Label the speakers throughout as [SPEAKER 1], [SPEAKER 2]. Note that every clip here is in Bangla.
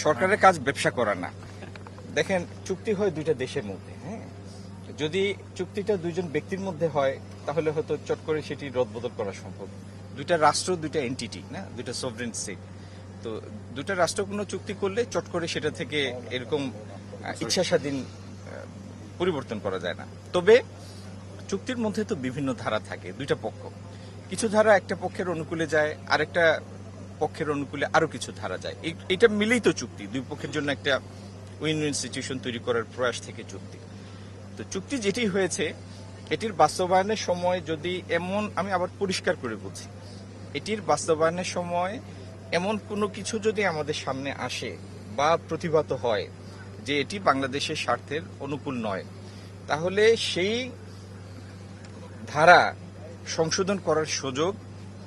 [SPEAKER 1] সরকারের কাজ ব্যবসা করা না। দেখেন, চুক্তি হয় দুইটা দেশের মধ্যে। হ্যাঁ, যদি চুক্তিটা দুইজন ব্যক্তির মধ্যে হয় তাহলে হয়তো চট করে সেটি রদবদল করা সম্ভব। দুইটা রাষ্ট্র, দুইটা এন্টিটি, না দুইটা সভরেন স্টেট। তো দুইটা রাষ্ট্র কোনো চুক্তি করলে চট করে সেটা থেকে এরকম ইচ্ছা স্বাধীন পরিবর্তন করা যায় না। তবে চুক্তির মধ্যে তো বিভিন্ন ধারা থাকে, দুইটা পক্ষ। কিছু ধারা একটা পক্ষের অনুকূলে যায়, আরেকটা পক্ষের অনুকূলে আরো কিছু ধারা যায়। এটা মিলেই তো চুক্তি, দুই পক্ষের জন্য একটা উইন উইন সিচুয়েশন তৈরি করার প্রয়াস থেকে চুক্তি। তো চুক্তি যেটি হয়েছে এটির বাস্তবায়নের সময় যদি এমন, আমি আবার পরিষ্কার করে বলছি, এটির বাস্তবায়নের সময় এমন কোনো কিছু যদি আমাদের সামনে আসে বা প্রতিভাত হয় যে এটি বাংলাদেশের স্বার্থের অনুকূল নয়, তাহলে সেই ধারা সংশোধন করার সুযোগ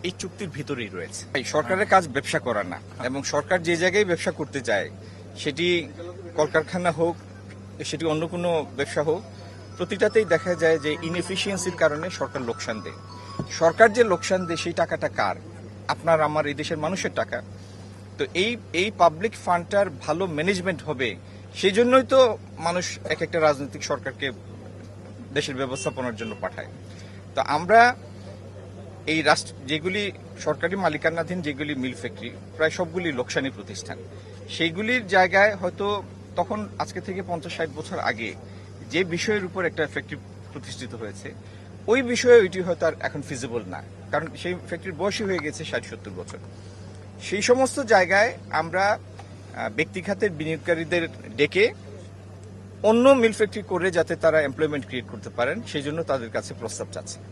[SPEAKER 1] এই চুক্তির ভিতরেই রয়েছে। সরকারের কাজ ব্যবসা করা না, এবং সরকার যে জায়গায় ব্যবসা করতে চায়, সেটি কলকারখানা হোক, সেটি অন্য কোনো ব্যবসা হোক, প্রতিটাতেই দেখা যায় যে ইনএফিসিয়েন্সির কারণে সরকার লোকসান দেয়। সরকার যে লোকসান দেয় সেই টাকাটা কার? আপনার আমার এই দেশের মানুষের টাকা। তো এই পাবলিক ফান্ডটার ভালো ম্যানেজমেন্ট হবে, সেই জন্যই তো মানুষ এক একটা রাজনৈতিক সরকারকে দেশের ব্যবস্থাপনার জন্য পাঠায়। তো আমরা এই রাষ্ট্র, যেগুলি সরকারি মালিকানাধীন যেগুলি মিল ফ্যাক্টরি, প্রায় সবগুলি লোকসানি প্রতিষ্ঠান, সেইগুলির জায়গায় হয়তো তখন আজকে থেকে 50-60 বছর আগে যে বিষয়ের উপর একটা ফ্যাক্টরি প্রতিষ্ঠিত হয়েছে, ওই বিষয়ে ওইটি হয়তো আর এখন ফিজিবল না, কারণ সেই ফ্যাক্টরির বয়সই হয়ে গেছে 60-70 বছর। সেই সমস্ত জায়গায় আমরা ব্যক্তি খাতের বিনিয়োগকারীদের ডেকে অন্য মিল ফ্যাক্টরি করে যাতে তারা এমপ্লয়মেন্ট ক্রিয়েট করতে পারেন, সেই জন্য তাদের কাছে প্রস্তাব চাচ্ছি।